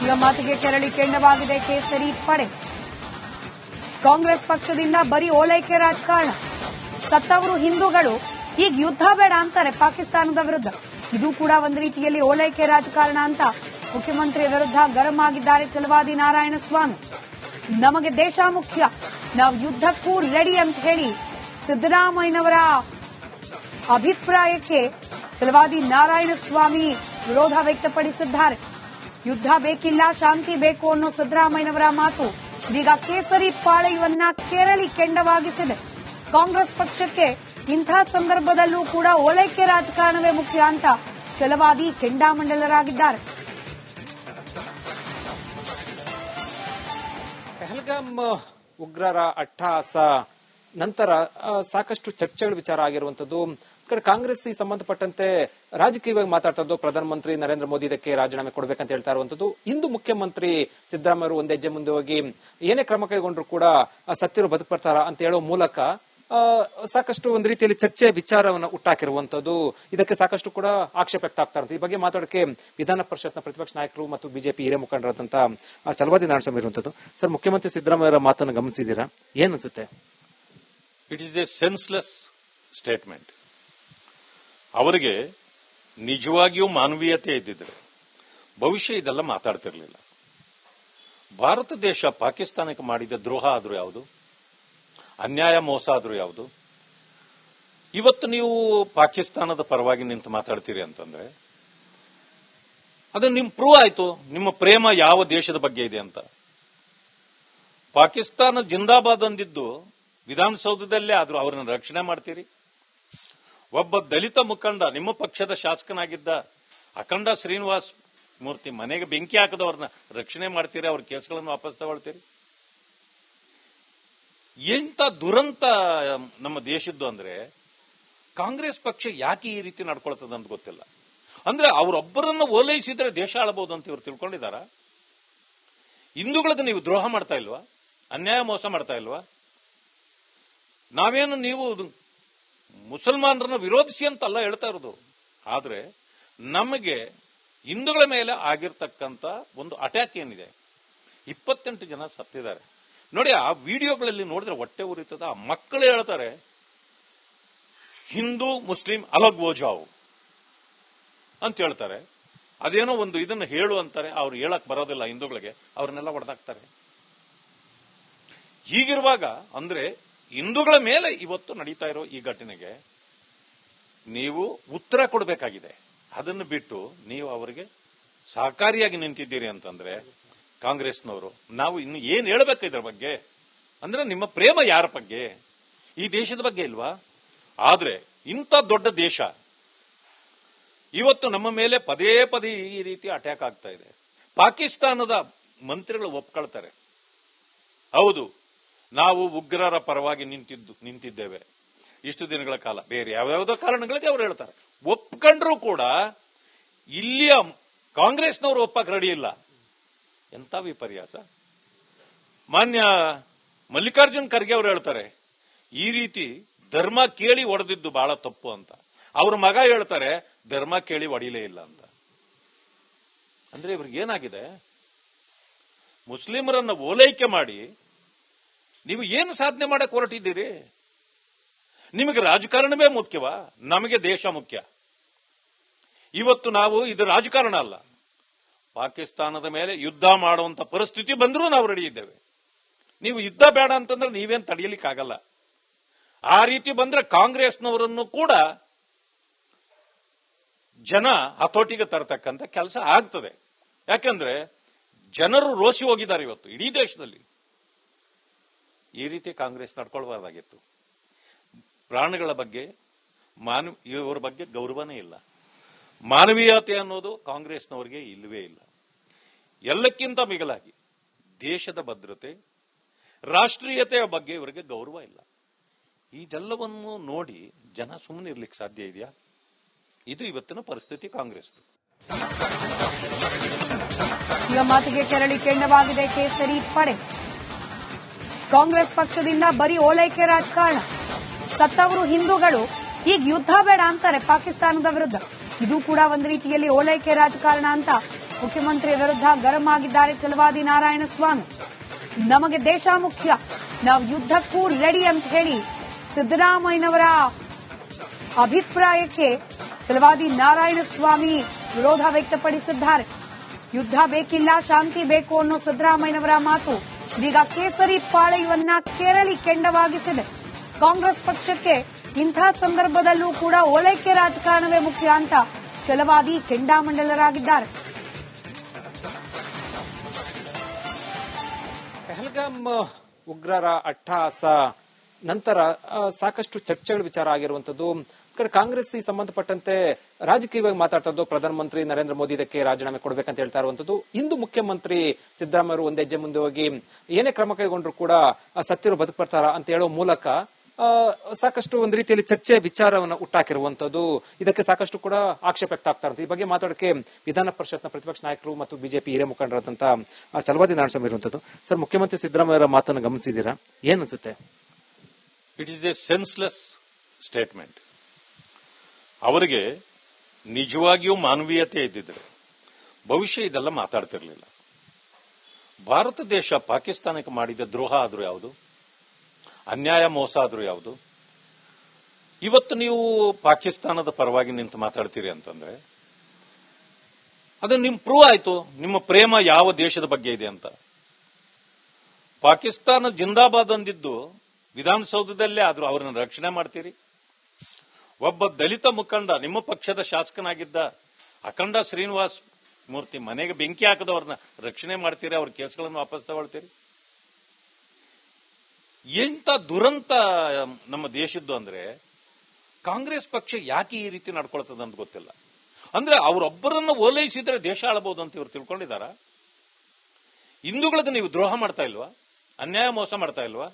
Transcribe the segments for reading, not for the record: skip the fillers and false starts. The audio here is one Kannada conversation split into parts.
ಈಗ ಮಾತಿಗೆ ಕೆರಳಿ ಕೆಂಡವಾಗಿದೆ ಕೇಸರಿ ಪಡೆ. ಕಾಂಗ್ರೆಸ್ ಪಕ್ಷದಿಂದ ಬರೀ ಓಲೈಕೆ ರಾಜಕಾರಣ. ಸತ್ತವರು ಹಿಂದೂಗಳು, ಈಗ ಯುದ್ಧ ಬೇಡ ಅಂತಾರೆ ಪಾಕಿಸ್ತಾನದ ವಿರುದ್ಧ. ಇದು ಕೂಡ ಒಂದು ರೀತಿಯಲ್ಲಿ ಓಲೈಕೆ ರಾಜಕಾರಣ ಅಂತ ಮುಖ್ಯಮಂತ್ರಿ ವಿರುದ್ಧ ಗರಂ ಆಗಿದ್ದಾರೆ ಛಲವಾದಿ ನಾರಾಯಣಸ್ವಾಮಿ. ನಮಗೆ ದೇಶ ಮುಖ್ಯ, ನಾವು ಯುದ್ಧಕ್ಕೂ ರೆಡಿ ಅಂತ ಹೇಳಿ ಸಿದ್ದರಾಮಯ್ಯನವರ ಅಭಿಪ್ರಾಯಕ್ಕೆ ಛಲವಾದಿ ನಾರಾಯಣಸ್ವಾಮಿ ವಿರೋಧ ವ್ಯಕ್ತಪಡಿಸಿದ್ದಾರೆ. ಯುದ್ಧ ಬೇಕಿಲ್ಲ, ಶಾಂತಿ ಬೇಕು ಅನ್ನೋ ಸಿದ್ದರಾಮಯ್ಯನವರ ಮಾತು ಇದೀಗ ಕೇಸರಿ ಪಾಳೆಯವನ್ನ ಕೆರಳಿ ಕೆಂಡವಾಗಿಸಿದೆ. ಕಾಂಗ್ರೆಸ್ ಪಕ್ಷಕ್ಕೆ ಇಂಥ ಸಂದರ್ಭದಲ್ಲೂ ಕೂಡ ಓಲೈಕೆ ರಾಜಕಾರಣವೇ ಮುಖ್ಯ ಅಂತ ಛಲವಾದಿ ಕೆಂಡಾಮಂಡಲರಾಗಿದ್ದಾರೆ. ಪಹಲ್ಗಾಮ್ ಉಗ್ರರ ಅಟ್ಟಹಾಸ ನಂತರ ಸಾಕಷ್ಟು ಚರ್ಚೆಗಳ ವಿಚಾರ ಆಗಿರುವಂತದ್ದು. ಕಡೆ ಕಾಂಗ್ರೆಸ್ ಈ ಸಂಬಂಧಪಟ್ಟಂತೆ ರಾಜಕೀಯವಾಗಿ ಮಾತಾಡ್ತಾ ಇದ್ದು ಪ್ರಧಾನಮಂತ್ರಿ ನರೇಂದ್ರ ಮೋದಿ ಇದಕ್ಕೆ ರಾಜೀನಾಮೆ ಕೊಡಬೇಕಂತ ಹೇಳ್ತಾ ಇರುವಂತದ್ದು. ಇಂದು ಮುಖ್ಯಮಂತ್ರಿ ಸಿದ್ದರಾಮಯ್ಯ ಅವರು ಒಂದ್ ಹೆಜ್ಜೆ ಮುಂದೆ ಹೋಗಿ ಏನೇ ಕ್ರಮ ಕೈಗೊಂಡ್ರು ಕೂಡ ಸತ್ತಿರು ಬದುಕ್ಬರ್ತಾರ ಅಂತ ಹೇಳೋ ಮೂಲಕ ಸಾಕಷ್ಟು ಒಂದು ರೀತಿಯಲ್ಲಿ ಚರ್ಚೆ ವಿಚಾರವನ್ನು ಹುಟ್ಟಾಕಿರುವಂತದ್ದು. ಇದಕ್ಕೆ ಸಾಕಷ್ಟು ಕೂಡ ಆಕ್ಷೇಪ ವ್ಯಕ್ತ ಆಗ್ತಾ ಇರುತ್ತೆ. ಈ ಬಗ್ಗೆ ಮಾತಾಡಕ್ಕೆ ವಿಧಾನ ಪರಿಷತ್ನ ಪ್ರತಿಪಕ್ಷ ನಾಯಕರು ಮತ್ತು ಬಿಜೆಪಿ ಹಿರಿಯ ಮುಖಂಡರಾದಂತಹ ಛಲವಾದಿ ನಾರಾಯಣಸ್ವಾಮಿ ಇರುವಂತದ್ದು. ಸರ್, ಮುಖ್ಯಮಂತ್ರಿ ಸಿದ್ದರಾಮಯ್ಯ ಅವರ ಮಾತನ್ನು ಗಮನಿಸಿದ್ದೀರಾ? ಏನ್ ಅನ್ಸುತ್ತೆ? It is A senseless statement. ಅವರಿಗೆ ನಿಜವಾಗಿಯೂ ಮಾನವೀಯತೆ ಇದ್ದಿದ್ರೆ ಭವಿಷ್ಯ ಇದೆಲ್ಲ ಮಾತಾಡ್ತಿರ್ಲಿಲ್ಲ. ಭಾರತ ದೇಶ ಪಾಕಿಸ್ತಾನಕ್ಕೆ ಮಾಡಿದ ದ್ರೋಹ ಆದ್ರೂ ಯಾವುದು, ಅನ್ಯಾಯ ಮೋಸ ಆದ್ರೂ ಯಾವುದು? ಇವತ್ತು ನೀವು ಪಾಕಿಸ್ತಾನದ ಪರವಾಗಿ ನಿಂತು ಮಾತಾಡ್ತೀರಿ ಅಂತಂದ್ರೆ ಅದು ನಿಮ್ ಪ್ರೂವ್ ಆಯ್ತು ನಿಮ್ಮ ಪ್ರೇಮ ಯಾವ ದೇಶದ ಬಗ್ಗೆ ಇದೆ ಅಂತ. ಪಾಕಿಸ್ತಾನ ಜಿಂದಾಬಾದ್ ಅಂದಿದ್ದು ವಿಧಾನಸೌಧದಲ್ಲೇ ಆದ್ರೂ ಅವರನ್ನು ರಕ್ಷಣೆ ಮಾಡ್ತೀರಿ. ಒಬ್ಬ ದಲಿತ ಮುಖಂಡ, ನಿಮ್ಮ ಪಕ್ಷದ ಶಾಸಕನಾಗಿದ್ದ ಅಖಂಡ ಶ್ರೀನಿವಾಸ್ ಮೂರ್ತಿ ಮನೆಗೆ ಬೆಂಕಿ ಹಾಕದವ್ರನ್ನ ರಕ್ಷಣೆ ಮಾಡ್ತೀರಿ, ಅವ್ರ ಕೇಸ್ಗಳನ್ನು ವಾಪಸ್ ತಗೊಳ್ತೀರಿ. ಎಂತ ದುರಂತ ನಮ್ಮ ದೇಶದ್ದು ಅಂದ್ರೆ ಕಾಂಗ್ರೆಸ್ ಪಕ್ಷ ಯಾಕೆ ಈ ರೀತಿ ನಡ್ಕೊಳ್ತದ ಅಂತ ಗೊತ್ತಿಲ್ಲ. ಅಂದ್ರೆ ಅವರೊಬ್ಬರನ್ನ ಓಲೈಸಿದ್ರೆ ದೇಶ ಆಳಬಹುದು ಅಂತ ಇವ್ರು ತಿಳ್ಕೊಂಡಿದಾರ? ಹಿಂದೂಗಳಿಗೆ ನೀವು ದ್ರೋಹ ಮಾಡ್ತಾ ಇಲ್ವಾ? ಅನ್ಯಾಯ ಮೋಸ ಮಾಡ್ತಾ ಇಲ್ವಾ? ನಾವೇನು ನೀವು ಮುಸಲ್ಮಾನರನ್ನ ವಿರೋಧಿಸಿ ಅಂತಲ್ಲ ಹೇಳ್ತಾ ಇರೋದು. ಆದ್ರೆ ನಮಗೆ ಹಿಂದೂಗಳ ಮೇಲೆ ಆಗಿರ್ತಕ್ಕಂಥ ಒಂದು ಅಟ್ಯಾಕ್ ಏನಿದೆ, 28 ಜನ ಸತ್ತಿದ್ದಾರೆ ನೋಡಿ. ಆ ವಿಡಿಯೋಗಳಲ್ಲಿ ನೋಡಿದ್ರೆ ಹೊಟ್ಟೆ ಉರಿತದ. ಆ ಮಕ್ಕಳು ಹೇಳ್ತಾರೆ ಹಿಂದೂ ಮುಸ್ಲಿಂ ಅಲಗ್ ಹೋ ಜಾವ್ ಅಂತ ಹೇಳ್ತಾರೆ. ಅದೇನೋ ಒಂದು ಇದನ್ನು ಹೇಳು ಅಂತಾರೆ, ಅವ್ರು ಹೇಳಕ್ ಬರೋದಿಲ್ಲ ಹಿಂದೂಗಳಿಗೆ, ಅವ್ರನ್ನೆಲ್ಲ ಹೊಡೆದಾಕ್ತಾರೆ. ಹೀಗಿರುವಾಗ ಅಂದ್ರೆ ಹಿಂದೂಗಳ ಮೇಲೆ ಇವತ್ತು ನಡೀತಾ ಇರೋ ಈ ಘಟನೆಗೆ ನೀವು ಉತ್ತರ ಕೊಡಬೇಕಾಗಿದೆ. ಅದನ್ನು ಬಿಟ್ಟು ನೀವು ಅವರಿಗೆ ಸಹಕಾರಿಯಾಗಿ ನಿಂತಿದ್ದೀರಿ ಅಂತಂದ್ರೆ ಕಾಂಗ್ರೆಸ್ನವರು, ನಾವು ಇನ್ನು ಏನ್ ಹೇಳ್ಬೇಕು ಇದ್ರ ಬಗ್ಗೆ? ಅಂದ್ರೆ ನಿಮ್ಮ ಪ್ರೇಮ ಯಾರ ಬಗ್ಗೆ? ಈ ದೇಶದ ಬಗ್ಗೆ ಇಲ್ವಾ? ಆದ್ರೆ ಇಂಥ ದೊಡ್ಡ ದೇಶ ಇವತ್ತು ನಮ್ಮ ಮೇಲೆ ಪದೇ ಪದೇ ಈ ರೀತಿ ಅಟ್ಯಾಕ್ ಆಗ್ತಾ ಇದೆ. ಪಾಕಿಸ್ತಾನದ ಮಂತ್ರಿಗಳು ಒಪ್ಕೊಳ್ತಾರೆ, ಹೌದು ನಾವು ಉಗ್ರರ ಪರವಾಗಿ ನಿಂತಿದ್ದೇವೆ ಇಷ್ಟು ದಿನಗಳ ಕಾಲ. ಬೇರೆ ಯಾವ್ಯಾವುದೋ ಕಾರಣಗಳಿಗೆ ಅವ್ರು ಹೇಳ್ತಾರೆ. ಒಪ್ಕೊಂಡ್ರು ಕೂಡ ಇಲ್ಲಿಯ ಕಾಂಗ್ರೆಸ್ನವರು ಒಪ್ಪಕ್ ರೆಡಿ ಇಲ್ಲ. ಎಂತ ವಿಪರ್ಯಾಸ! ಮಾನ್ಯ ಮಲ್ಲಿಕಾರ್ಜುನ್ ಖರ್ಗೆ ಅವರು ಹೇಳ್ತಾರೆ ಈ ರೀತಿ ಧರ್ಮ ಕೇಳಿ ಹೊಡೆದಿದ್ದು ಬಹಳ ತಪ್ಪು ಅಂತ. ಅವ್ರ ಮಗ ಹೇಳ್ತಾರೆ ಧರ್ಮ ಕೇಳಿ ಹೊಡಿಲೇ ಇಲ್ಲ ಅಂತ. ಅಂದ್ರೆ ಇವ್ರಿಗೆ ಏನಾಗಿದೆ? ಮುಸ್ಲಿಮರನ್ನ ಓಲೈಕೆ ಮಾಡಿ ನೀವು ಏನು ಸಾಧನೆ ಮಾಡಕ್ ಹೊರಟಿದ್ದೀರಿ? ನಿಮಗೆ ರಾಜಕಾರಣವೇ ಮುಖ್ಯವಾ? ನಮಗೆ ದೇಶ ಮುಖ್ಯ. ಇವತ್ತು ನಾವು ಇದು ರಾಜಕಾರಣ ಅಲ್ಲ, ಪಾಕಿಸ್ತಾನದ ಮೇಲೆ ಯುದ್ಧ ಮಾಡುವಂತ ಪರಿಸ್ಥಿತಿ ಬಂದರೂ ನಾವು ರೆಡಿ ಇದ್ದೇವೆ. ನೀವು ಯುದ್ಧ ಬೇಡ ಅಂತಂದ್ರೆ ನೀವೇನು ತಡೆಯಲಿಕ್ಕಾಗಲ್ಲ. ಆ ರೀತಿ ಬಂದ್ರೆ ಕಾಂಗ್ರೆಸ್ನವರನ್ನು ಕೂಡ ಜನ ಹತೋಟಿಗೆ ತರತಕ್ಕಂತ ಕೆಲಸ ಆಗ್ತದೆ. ಯಾಕಂದ್ರೆ ಜನರು ರೋಷಿ ಹೋಗಿದ್ದಾರೆ ಇವತ್ತು ಇಡೀ ದೇಶದಲ್ಲಿ. ಈ ರೀತಿ ಕಾಂಗ್ರೆಸ್ ನಡ್ಕೊಳ್ಬಾರ್ದಾಗಿತ್ತು. ಪ್ರಾಣಿಗಳ ಬಗ್ಗೆ ಇವರ ಬಗ್ಗೆ ಗೌರವನೇ ಇಲ್ಲ. ಮಾನವೀಯತೆ ಅನ್ನೋದು ಕಾಂಗ್ರೆಸ್ನವರಿಗೆ ಇಲ್ಲವೇ ಇಲ್ಲ. ಎಲ್ಲಕ್ಕಿಂತ ಮಿಗಿಲಾಗಿ ದೇಶದ ಭದ್ರತೆ, ರಾಷ್ಟ್ರೀಯತೆಯ ಬಗ್ಗೆ ಇವರಿಗೆ ಗೌರವ ಇಲ್ಲ. ಇದೆಲ್ಲವನ್ನು ನೋಡಿ ಜನ ಸುಮ್ಮನೆ ಇರ್ಲಿಕ್ಕೆ ಸಾಧ್ಯ ಇದೆಯಾ? ಇದು ಇವತ್ತಿನ ಪರಿಸ್ಥಿತಿ ಕಾಂಗ್ರೆಸ್. ಈಗ ಮಾತಿಗೆ ಕೆರಳಿ ಕೆಂಡವಾಗಿದೆ ಕೇಸರಿ ಪಡೆ. ಕಾಂಗ್ರೆಸ್ ಪಕ್ಷದಿಂದ ಬರೀ ಓಲೈಕೆ ರಾಜಕಾರಣ. ಸತ್ತವರು ಹಿಂದೂಗಳು, ಈಗ ಯುದ್ಧ ಬೇಡ ಅಂತಾರೆ ಪಾಕಿಸ್ತಾನದ ವಿರುದ್ಧ. ಇದು ಕೂಡ ಒಂದು ರೀತಿಯಲ್ಲಿ ಓಲೈಕೆ ರಾಜಕಾರಣ ಅಂತ ಮುಖ್ಯಮಂತ್ರಿ ವಿರುದ್ಧ ಗರಂ ಆಗಿದ್ದಾರೆ ಛಲವಾದಿ ನಾರಾಯಣಸ್ವಾಮಿ. ನಮಗೆ ದೇಶ ಮುಖ್ಯ, ನಾವು ಯುದ್ಧಕ್ಕೂ ರೆಡಿ ಅಂತ ಹೇಳಿ ಸಿದ್ದರಾಮಯ್ಯನವರ ಅಭಿಪ್ರಾಯಕ್ಕೆ ಛಲವಾದಿ ನಾರಾಯಣಸ್ವಾಮಿ ವಿರೋಧ ವ್ಯಕ್ತಪಡಿಸಿದ್ದಾರೆ. ಯುದ್ಧ ಬೇಕಿಲ್ಲ, ಶಾಂತಿ ಬೇಕು ಅನ್ನೋ ಸಿದ್ದರಾಮಯ್ಯನವರ ಮಾತು ಇದೀಗ ಕೇಸರಿ ಪಾಳೆಯವನ್ನ ಕೆರಳಿ ಕೆಂಡವಾಗಿಸಿದೆ. ಕಾಂಗ್ರೆಸ್ ಪಕ್ಷಕ್ಕೆ ಇಂಥ ಸಂದರ್ಭದಲ್ಲೂ ಕೂಡ ಓಲೈಕೆ ರಾಜಕಾರಣವೇ ಮುಖ್ಯ ಅಂತ ಛಲವಾದಿ ಕೆಂಡಾಮಂಡಲರಾಗಿದ್ದಾರೆ. ಪಹಲ್ಗಾಮ್ ಉಗ್ರರ ಅಟ್ಟಹಾಸ ನಂತರ ಸಾಕಷ್ಟು ಚರ್ಚೆಗಳ ವಿಚಾರ ಆಗಿರುವಂತದ್ದು. ಕಡೆ ಕಾಂಗ್ರೆಸ್ ಈ ಸಂಬಂಧಪಟ್ಟಂತೆ ರಾಜಕೀಯವಾಗಿ ಮಾತಾಡ್ತಾ ಇದ್ದು ಪ್ರಧಾನಮಂತ್ರಿ ನರೇಂದ್ರ ಮೋದಿ ಇದಕ್ಕೆ ರಾಜೀನಾಮೆ ಕೊಡಬೇಕಂತ ಹೇಳ್ತಾ ಇರುವಂತದ್ದು. ಇಂದು ಮುಖ್ಯಮಂತ್ರಿ ಸಿದ್ದರಾಮಯ್ಯ ಅವರು ಒಂದ್ ಹೆಜ್ಜೆ ಮುಂದೆ ಹೋಗಿ ಏನೇ ಕ್ರಮ ಕೈಗೊಂಡ್ರು ಕೂಡ ಸತ್ತಿರೋ ಬದುಕ್ಬರ್ತಾರ ಅಂತ ಹೇಳೋ ಮೂಲಕ ಸಾಕಷ್ಟು ಒಂದು ರೀತಿಯಲ್ಲಿ ಚರ್ಚೆ ವಿಚಾರವನ್ನು ಹುಟ್ಟಾಕಿರುವಂತದ್ದು. ಇದಕ್ಕೆ ಸಾಕಷ್ಟು ಕೂಡ ಆಕ್ಷೇಪ ವ್ಯಕ್ತ ಆಗ್ತಾ ಇರುತ್ತೆ. ಈ ಬಗ್ಗೆ ಮಾತಾಡಕ್ಕೆ ವಿಧಾನ ಪರಿಷತ್ನ ಪ್ರತಿಪಕ್ಷ ನಾಯಕರು ಮತ್ತು ಬಿಜೆಪಿ ಹಿರಿಯ ಮುಖಂಡರಾದಂತಹ ಛಲವಾದಿ ನಾರಾಯಣಸ್ವಾಮಿ ಇರುವಂತದ್ದು. ಸರ್, ಮುಖ್ಯಮಂತ್ರಿ ಸಿದ್ದರಾಮಯ್ಯ ಅವರ ಮಾತನ್ನು ಗಮನಿಸಿದ್ದೀರಾ? ಏನ್ ಅನ್ಸುತ್ತೆ? It is A senseless statement. ಅವರಿಗೆ ನಿಜವಾಗಿಯೂ ಮಾನವೀಯತೆ ಇದ್ದಿದ್ರೆ ಭವಿಷ್ಯ ಇದೆಲ್ಲ ಮಾತಾಡ್ತಿರ್ಲಿಲ್ಲ. ಭಾರತ ದೇಶ ಪಾಕಿಸ್ತಾನಕ್ಕೆ ಮಾಡಿದ ದ್ರೋಹ ಆದ್ರೂ ಯಾವುದು, ಅನ್ಯಾಯ ಮೋಸ ಆದ್ರೂ ಯಾವುದು? ಇವತ್ತು ನೀವು ಪಾಕಿಸ್ತಾನದ ಪರವಾಗಿ ನಿಂತು ಮಾತಾಡ್ತೀರಿ ಅಂತಂದ್ರೆ ಅದು ನಿಮ್ ಪ್ರೂವ್ ಆಯ್ತು ನಿಮ್ಮ ಪ್ರೇಮ ಯಾವ ದೇಶದ ಬಗ್ಗೆ ಇದೆ ಅಂತ. ಪಾಕಿಸ್ತಾನ ಜಿಂದಾಬಾದ್ ಅಂದಿದ್ದು ವಿಧಾನಸೌಧದಲ್ಲೇ ಆದ್ರೂ ಅವರನ್ನು ರಕ್ಷಣೆ ಮಾಡ್ತೀರಿ? ಒಬ್ಬ ದಲಿತ ಮುಖಂಡ, ನಿಮ್ಮ ಪಕ್ಷದ ಶಾಸಕನಾಗಿದ್ದ ಅಖಂಡ ಶ್ರೀನಿವಾಸ್ ಮೂರ್ತಿ ಮನೆಗೆ ಬೆಂಕಿ ಹಾಕದವ್ರನ್ನ ರಕ್ಷಣೆ ಮಾಡ್ತೀರಿ, ಅವ್ರ ಕೇಸ್ಗಳನ್ನು ವಾಪಸ್ ತಗೊಳ್ತೀರಿ? ಎಂತ ದುರಂತ ನಮ್ಮ ದೇಶದ್ದು ಅಂದ್ರೆ ಕಾಂಗ್ರೆಸ್ ಪಕ್ಷ ಯಾಕೆ ಈ ರೀತಿ ನಡ್ಕೊಳ್ತದೆ ಅಂತ ಗೊತ್ತಿಲ್ಲ. ಅಂದ್ರೆ ಅವರೊಬ್ಬರನ್ನ ಓಲೈಸಿದ್ರೆ ದೇಶ ಆಳಬಹುದು ಅಂತ ಇವ್ರು ತಿಳ್ಕೊಂಡಿದಾರ? ಹಿಂದೂಗಳಿಗೆ ನೀವು ದ್ರೋಹ ಮಾಡ್ತಾ ಇಲ್ವಾ? ಅನ್ಯಾಯ ಮೋಸ ಮಾಡ್ತಾ ಇಲ್ವಾ?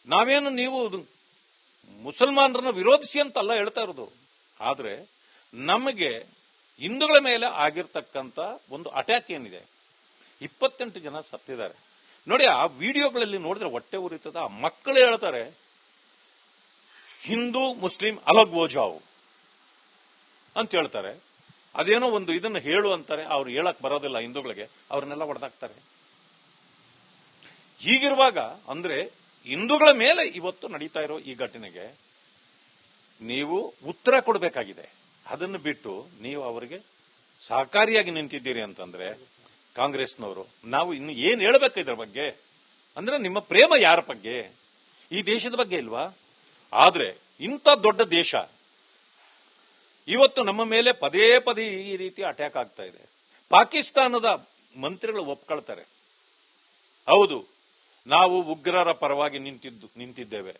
ನಾವೇನು ನೀವು ಮುಸಲ್ಮಾನರನ್ನ ವಿರೋಧಿಸಿ ಅಂತಲ್ಲ ಹೇಳ್ತಾ ಇರೋದು. ಆದ್ರೆ ನಮಗೆ ಹಿಂದೂಗಳ ಮೇಲೆ ಆಗಿರ್ತಕ್ಕಂಥ ಒಂದು ಅಟ್ಯಾಕ್ ಏನಿದೆ, 28 ಜನ ಸತ್ತಿದ್ದಾರೆ ನೋಡಿ. ಆ ವಿಡಿಯೋಗಳಲ್ಲಿ ನೋಡಿದ್ರೆ ಹೊಟ್ಟೆ ಉರಿತದ. ಆ ಮಕ್ಕಳು ಹೇಳ್ತಾರೆ ಹಿಂದೂ ಮುಸ್ಲಿಂ ಅಲಗ್ ಹೋ ಜಾವ್ ಅಂತ ಹೇಳ್ತಾರೆ. ಅದೇನೋ ಒಂದು ಇದನ್ನು ಹೇಳು ಅಂತಾರೆ, ಅವ್ರು ಹೇಳಕ್ ಬರೋದಿಲ್ಲ ಹಿಂದೂಗಳಿಗೆ, ಅವ್ರನ್ನೆಲ್ಲ ಹೊಡೆದಾಕ್ತಾರೆ. ಹೀಗಿರುವಾಗ ಅಂದ್ರೆ ಹಿಂದೂಗಳ ಮೇಲೆ ಇವತ್ತು ನಡೀತಾ ಇರೋ ಈ ಘಟನೆಗೆ ನೀವು ಉತ್ತರ ಕೊಡಬೇಕಾಗಿದೆ. ಅದನ್ನು ಬಿಟ್ಟು ನೀವು ಅವರಿಗೆ ಸಹಕಾರಿಯಾಗಿ ನಿಂತಿದ್ದೀರಿ ಅಂತಂದ್ರೆ ಕಾಂಗ್ರೆಸ್ನವರು, ನಾವು ಇನ್ನು ಏನ್ ಹೇಳ್ಬೇಕು ಇದ್ರ ಬಗ್ಗೆ? ಅಂದ್ರೆ ನಿಮ್ಮ ಪ್ರೇಮ ಯಾರ ಬಗ್ಗೆ? ಈ ದೇಶದ ಬಗ್ಗೆ ಇಲ್ವಾ? ಆದ್ರೆ ಇಂಥ ದೊಡ್ಡ ದೇಶ ಇವತ್ತು ನಮ್ಮ ಮೇಲೆ ಪದೇ ಪದೇ ಈ ರೀತಿ ಅಟ್ಯಾಕ್ ಆಗ್ತಾ ಇದೆ. ಪಾಕಿಸ್ತಾನದ ಮಂತ್ರಿಗಳು ಒಪ್ಕೊಳ್ತಾರೆ, ಹೌದು ನಾವು ಉಗ್ರರ ಪರವಾಗಿ ನಿಂತಿದ್ದೇವೆ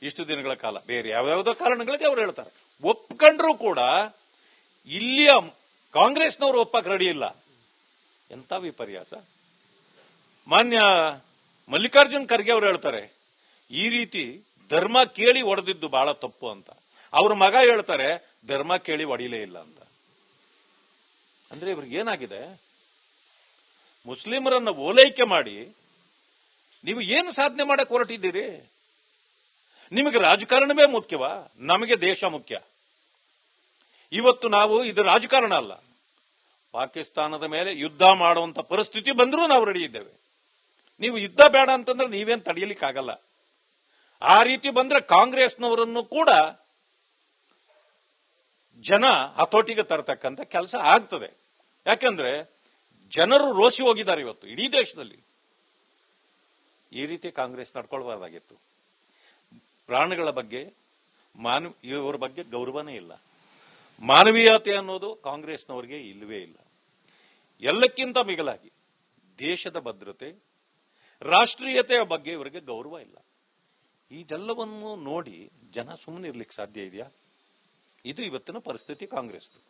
ಇಷ್ಟು ದಿನಗಳ ಕಾಲ. ಬೇರೆ ಯಾವ್ಯಾವುದೋ ಕಾರಣಗಳಿಗೆ ಅವ್ರು ಹೇಳ್ತಾರೆ. ಒಪ್ಕೊಂಡ್ರು ಕೂಡ ಇಲ್ಲಿಯ ಕಾಂಗ್ರೆಸ್ನವರು ಒಪ್ಪಕ್ಕೆ ರೆಡಿ ಇಲ್ಲ. ಎಂತ ವಿಪರ್ಯಾಸ! ಮಾನ್ಯ ಮಲ್ಲಿಕಾರ್ಜುನ್ ಖರ್ಗೆ ಅವರು ಹೇಳ್ತಾರೆ ಈ ರೀತಿ ಧರ್ಮ ಕೇಳಿ ಒಡೆದಿದ್ದು ಬಹಳ ತಪ್ಪು ಅಂತ. ಅವ್ರ ಮಗ ಹೇಳ್ತಾರೆ ಧರ್ಮ ಕೇಳಿ ಒಡಿಲೇ ಇಲ್ಲ ಅಂತ. ಅಂದ್ರೆ ಇವ್ರಿಗೆ ಏನಾಗಿದೆ? ಮುಸ್ಲಿಮರನ್ನ ಓಲೈಕೆ ಮಾಡಿ ನೀವು ಏನು ಸಾಧನೆ ಮಾಡಕ್ ಹೊರಟಿದ್ದೀರಿ? ನಿಮಗೆ ರಾಜಕಾರಣವೇ ಮುಖ್ಯವಾ? ನಮಗೆ ದೇಶ ಮುಖ್ಯ. ಇವತ್ತು ನಾವು ಇದು ರಾಜಕಾರಣ ಅಲ್ಲ, ಪಾಕಿಸ್ತಾನದ ಮೇಲೆ ಯುದ್ಧ ಮಾಡುವಂತ ಪರಿಸ್ಥಿತಿ ಬಂದರೂ ನಾವು ರೆಡಿ ಇದ್ದೇವೆ. ನೀವು ಯುದ್ಧ ಬೇಡ ಅಂತಂದ್ರೆ ನೀವೇನು ತಡೆಯಲಿಕ್ಕಾಗಲ್ಲ. ಆ ರೀತಿ ಬಂದ್ರೆ ಕಾಂಗ್ರೆಸ್ನವರನ್ನು ಕೂಡ ಜನ ಹತೋಟಿಗೆ ತರತಕ್ಕಂತ ಕೆಲಸ ಆಗ್ತದೆ. ಯಾಕಂದ್ರೆ ಜನರು ರೋಷಿ ಹೋಗಿದ್ದಾರೆ ಇವತ್ತು ಇಡೀ ದೇಶದಲ್ಲಿ. ಈ ರೀತಿ ಕಾಂಗ್ರೆಸ್ ನಡ್ಕೊಳ್ಬಾರ್ದಾಗಿತ್ತು. ಪ್ರಾಣಿಗಳ ಬಗ್ಗೆ ಇವರ ಬಗ್ಗೆ ಗೌರವನೇ ಇಲ್ಲ. ಮಾನವೀಯತೆ ಅನ್ನೋದು ಕಾಂಗ್ರೆಸ್ನವರಿಗೆ ಇಲ್ಲವೇ ಇಲ್ಲ. ಎಲ್ಲಕ್ಕಿಂತ ಮಿಗಿಲಾಗಿ ದೇಶದ ಭದ್ರತೆ, ರಾಷ್ಟ್ರೀಯತೆಯ ಬಗ್ಗೆ ಇವರಿಗೆ ಗೌರವ ಇಲ್ಲ. ಇದೆಲ್ಲವನ್ನು ನೋಡಿ ಜನ ಸುಮ್ಮನೆ ಇರ್ಲಿಕ್ಕೆ ಸಾಧ್ಯ ಇದೆಯಾ? ಇದು ಇವತ್ತಿನ ಪರಿಸ್ಥಿತಿ ಕಾಂಗ್ರೆಸ್ದು.